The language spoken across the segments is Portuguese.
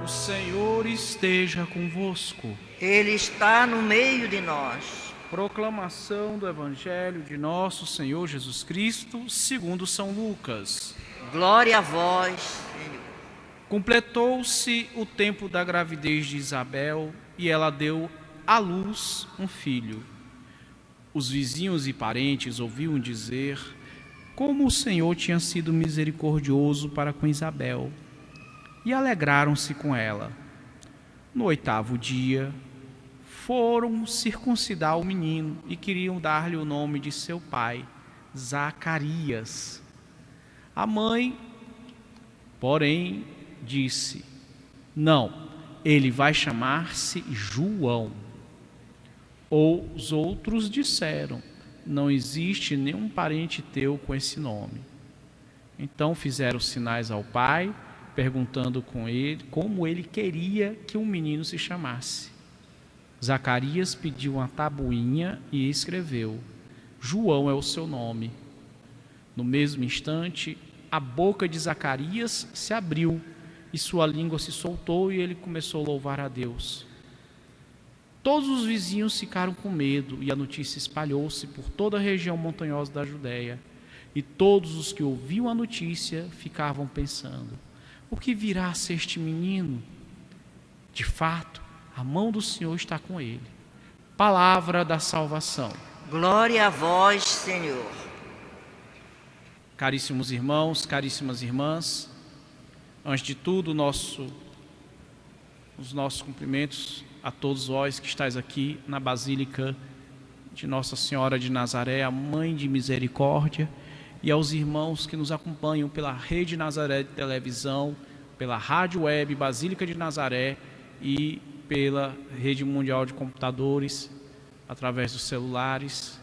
O Senhor esteja convosco. Ele está no meio de nós. Proclamação do Evangelho de nosso Senhor Jesus Cristo, segundo São Lucas. Glória a vós, Senhor. Completou-se o tempo da gravidez de Isabel e ela deu à luz um filho. Os vizinhos e parentes ouviam dizer como o Senhor tinha sido misericordioso para com Isabel e alegraram-se com ela. No 8º dia, foram circuncidar o menino e queriam dar-lhe o nome de seu pai, Zacarias. A mãe, porém, disse: não, ele vai chamar-se João. Os outros disseram: não existe nenhum parente teu com esse nome. Então fizeram sinais ao pai, perguntando com ele como ele queria que o menino se chamasse. Zacarias pediu uma tabuinha e escreveu: João é o seu nome. No mesmo instante, a boca de Zacarias se abriu e sua língua se soltou e ele começou a louvar a Deus. Todos os vizinhos ficaram com medo e a notícia espalhou-se por toda a região montanhosa da Judéia. E todos os que ouviam a notícia ficavam pensando: o que virá a ser este menino? De fato, a mão do Senhor está com ele. Palavra da salvação. Glória a vós, Senhor. Caríssimos irmãos, caríssimas irmãs, antes de tudo, os nossos cumprimentos a todos vós que estáis aqui na Basílica de Nossa Senhora de Nazaré, a Mãe de Misericórdia, e aos irmãos que nos acompanham pela Rede Nazaré de Televisão, pela Rádio Web Basílica de Nazaré e pela Rede Mundial de Computadores, através dos celulares.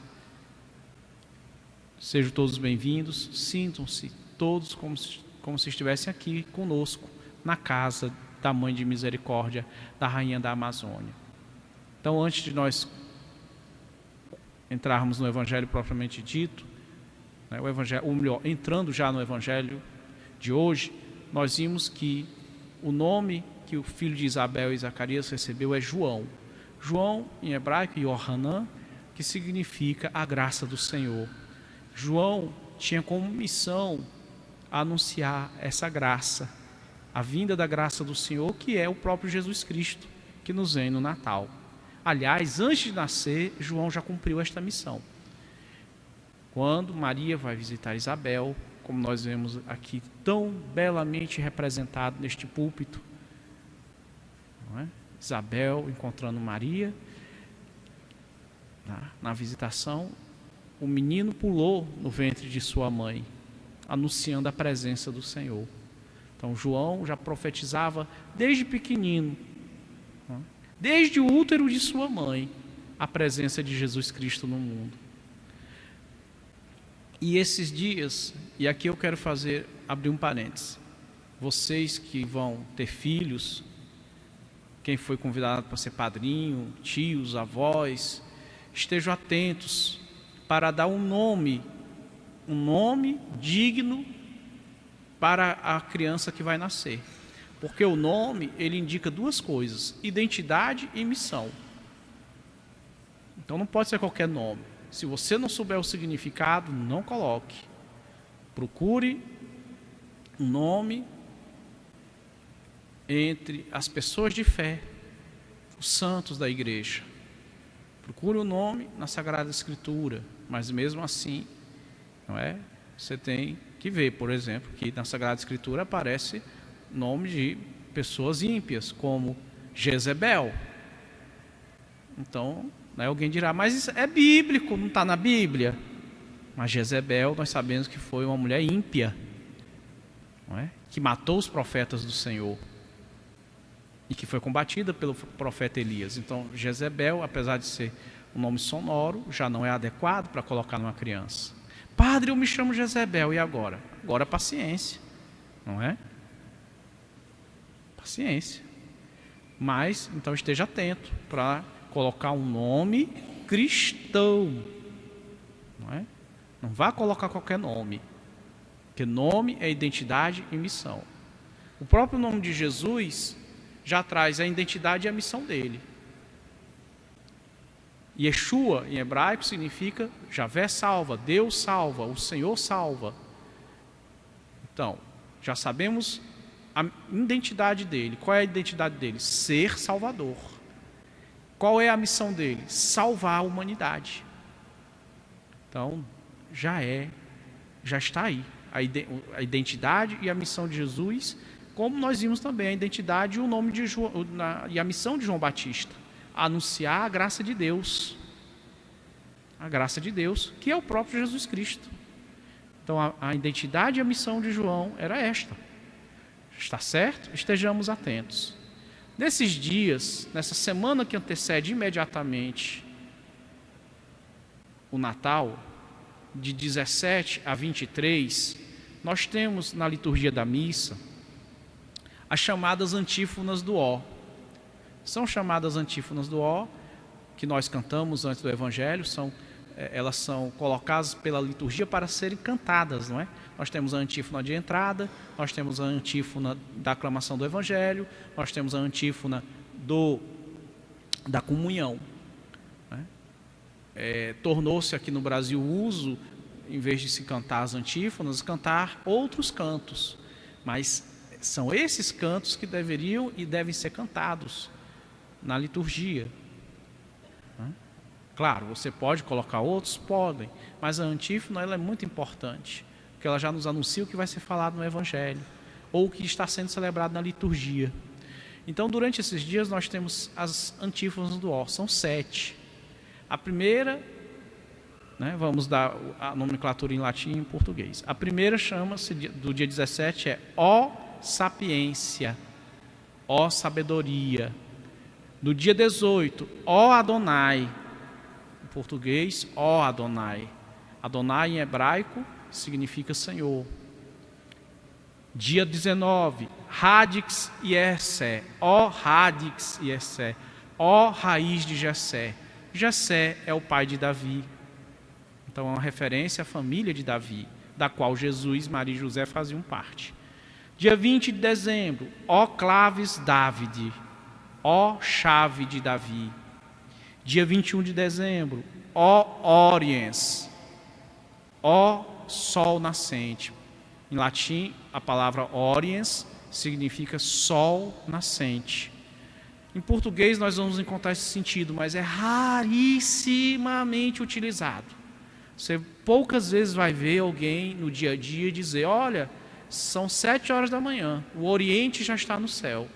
Sejam todos bem-vindos, sintam-se todos como se estivessem aqui conosco, na casa da Mãe de Misericórdia, da Rainha da Amazônia. Então, antes de nós entrarmos no Evangelho propriamente dito, né, entrando já no Evangelho de hoje, nós vimos que o nome que o filho de Isabel e Zacarias recebeu é João. João, em hebraico, Yohanan, que significa a graça do Senhor. João tinha como missão anunciar essa graça, a vinda da graça do Senhor, que é o próprio Jesus Cristo, que nos vem no Natal. Aliás, antes de nascer, João já cumpriu esta missão. Quando Maria vai visitar Isabel, como nós vemos aqui tão belamente representado neste púlpito, não é? Isabel encontrando Maria, na visitação, o menino pulou no ventre de sua mãe, anunciando a presença do Senhor. Então João já profetizava desde pequenino, desde o útero de sua mãe, a presença de Jesus Cristo no mundo. E esses dias, e aqui eu quero abrir um parênteses, vocês que vão ter filhos, quem foi convidado para ser padrinho, tios, avós, estejam atentos para dar um nome digno para a criança que vai nascer. Porque o nome, ele indica duas coisas: identidade e missão. Então não pode ser qualquer nome. Se você não souber o significado, não coloque. Procure um nome entre as pessoas de fé, os santos da igreja. Procure o nome na Sagrada Escritura, mas mesmo assim, não é? Você tem que ver, por exemplo, que na Sagrada Escritura aparece nome de pessoas ímpias, como Jezebel. Então, né, alguém dirá: mas isso é bíblico, não está na Bíblia. Mas Jezebel, nós sabemos que foi uma mulher ímpia, não é? Que matou os profetas do Senhor e que foi combatida pelo profeta Elias. Então, Jezebel, apesar de ser um nome sonoro, já não é adequado para colocar numa criança. Padre, eu me chamo Jezebel, e agora? Agora paciência, não é? Paciência. Mas, então esteja atento para colocar um nome cristão, não é? Não vá colocar qualquer nome, porque nome é identidade e missão. O próprio nome de Jesus já traz a identidade e a missão dele. Yeshua, em hebraico, significa Javé salva, Deus salva, o Senhor salva. Então, já sabemos a identidade dele. Qual é a identidade dele? Ser salvador. Qual é a missão dele? Salvar a humanidade. Então, já está aí. A identidade e a missão de Jesus, como nós vimos também a identidade e o nome de João, e a missão de João Batista. Anunciar a graça de Deus. A graça de Deus, que é o próprio Jesus Cristo. Então, a identidade e a missão de João era esta. Está certo? Estejamos atentos. Nesses dias, nessa semana que antecede imediatamente o Natal, de 17 a 23, nós temos na liturgia da missa as chamadas antífonas do Ó. São chamadas antífonas do Ó, que nós cantamos antes do Evangelho, elas são colocadas pela liturgia para serem cantadas, não é? Nós temos a antífona de entrada, nós temos a antífona da aclamação do Evangelho, nós temos a antífona da comunhão. Tornou-se aqui no Brasil o uso, em vez de se cantar as antífonas, cantar outros cantos. Mas são esses cantos que deveriam e devem ser cantados na liturgia. Claro, você pode colocar outros? Podem, mas a antífona ela é muito importante, porque ela já nos anuncia o que vai ser falado no Evangelho, ou o que está sendo celebrado na liturgia. Então, durante esses dias, nós temos as antífonas do Ó, são 7. A primeira, vamos dar a nomenclatura em latim e em português. A primeira chama-se, do dia 17, é Ó Sapiência, Ó Sabedoria. No dia 18, Ó Adonai. Em português, Ó Adonai. Adonai em hebraico significa Senhor. Dia 19, Radix Yessé. Ó Radix Yessé. Ó raiz de Jessé. Jessé é o pai de Davi. Então é uma referência à família de Davi, da qual Jesus, Maria e José faziam parte. Dia 20 de dezembro, Ó Claves Dávide, Ó chave de Davi. Dia 21 de dezembro, Ó Oriens, Ó sol nascente. Em latim, a palavra Oriens significa sol nascente. Em português nós vamos encontrar esse sentido, mas é rarissimamente utilizado. Você poucas vezes vai ver alguém no dia a dia dizer: olha, são 7 horas da manhã, o Oriente já está no céu.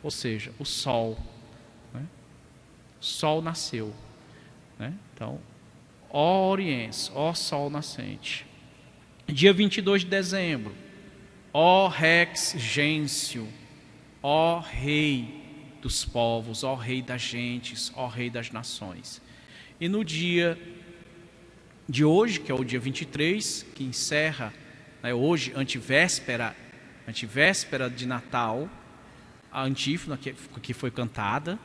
Ou seja, o sol. O sol nasceu. Então, ó Oriens, ó sol nascente. Dia 22 de dezembro, ó Rex Gêncio, ó Rei dos povos, ó Rei das gentes, ó Rei das nações. E no dia de hoje, que é o dia 23, que encerra, hoje, antivéspera de Natal, a antífona que foi cantada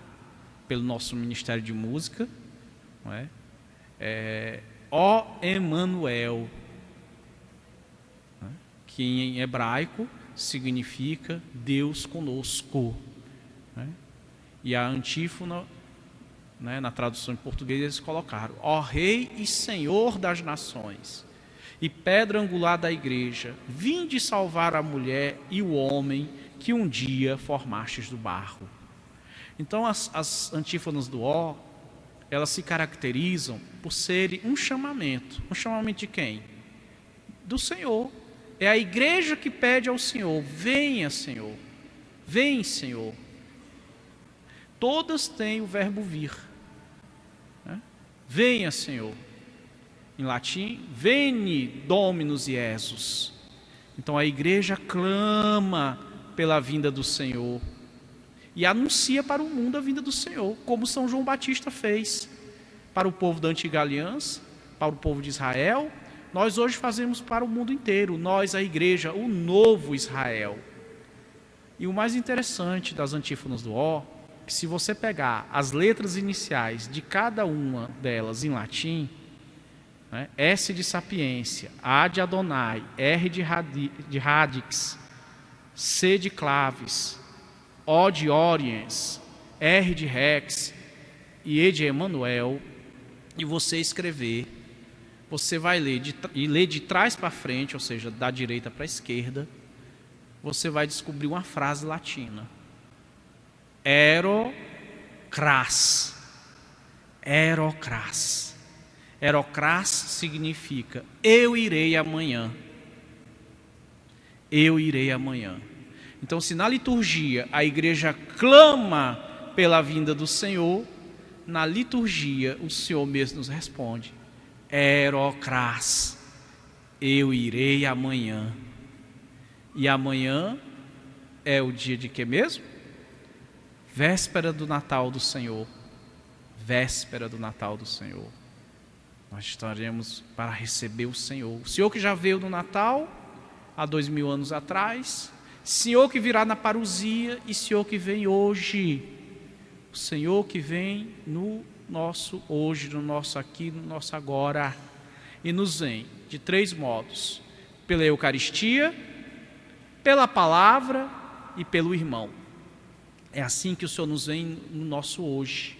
pelo nosso Ministério de Música, Ó Emanuel, que em hebraico significa Deus conosco. E a antífona, na tradução em português, eles colocaram: Ó Rei e Senhor das nações, e pedra angular da igreja, vinde salvar a mulher e o homem que um dia formastes do barro. Então as antífonas do Ó, elas se caracterizam por serem um chamamento. Um chamamento de quem? Do Senhor. É a igreja que pede ao Senhor: venha, Senhor, vem, Senhor. Todas têm o verbo vir. Venha, Senhor. Em latim, veni Dominus Iesus. Então a igreja clama pela vinda do Senhor e anuncia para o mundo a vinda do Senhor, como São João Batista fez para o povo da antiga aliança, para o povo de Israel. Nós hoje fazemos para o mundo inteiro, nós, a igreja, o novo Israel. E o mais interessante das antífonas do Ó, que se você pegar as letras iniciais de cada uma delas em latim, S de sapiência, A de Adonai, R de radix, C de claves, O de Oriens, R de Rex e E de Emanuel, e você escrever, você vai ler de trás para frente, ou seja, da direita para a esquerda, você vai descobrir uma frase latina. Aerocras. Aerocras. Aerocras significa eu irei amanhã. Eu irei amanhã. Então, se na liturgia a igreja clama pela vinda do Senhor, na liturgia o Senhor mesmo nos responde: Aerocras, eu irei amanhã. E amanhã é o dia de quê mesmo? Véspera do Natal do Senhor. Véspera do Natal do Senhor. Nós estaremos para receber o Senhor. O Senhor que já veio no Natal, há 2000 anos atrás. Senhor que virá na parousia e Senhor que vem hoje. O Senhor que vem no nosso hoje, no nosso aqui, no nosso agora. E nos vem de 3 modos: pela Eucaristia, pela palavra e pelo irmão. É assim que o Senhor nos vem no nosso hoje.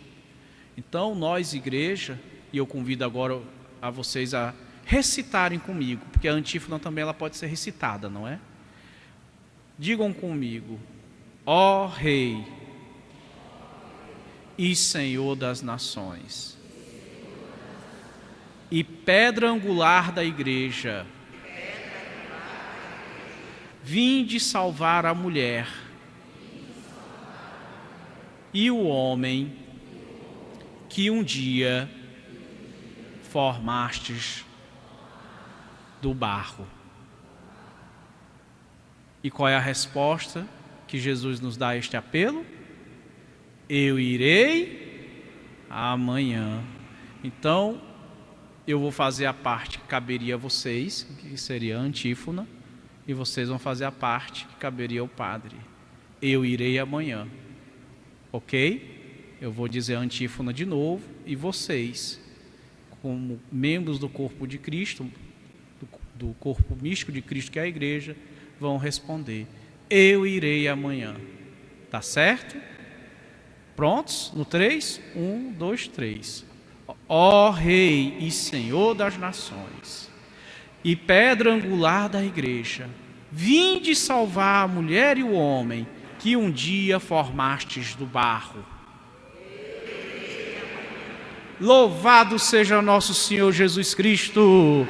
Então nós, igreja, e eu convido agora a vocês a recitarem comigo, porque a antífona também ela pode ser recitada, não é? Digam comigo: ó Rei e Senhor das nações, e pedra angular da igreja, vinde salvar a mulher e o homem que um dia formastes do barro. E qual é a resposta que Jesus nos dá a este apelo? Eu irei amanhã. Então, eu vou fazer a parte que caberia a vocês, que seria a antífona, e vocês vão fazer a parte que caberia ao padre. Eu irei amanhã. Ok? Eu vou dizer a antífona de novo, e vocês, como membros do corpo de Cristo, do corpo místico de Cristo, que é a igreja, vão responder: eu irei amanhã. Tá certo? Prontos? No 3? 1, 2, 3. Ó Rei e Senhor das nações, e pedra angular da igreja, vinde salvar a mulher e o homem que um dia formastes do barro. Louvado seja nosso Senhor Jesus Cristo.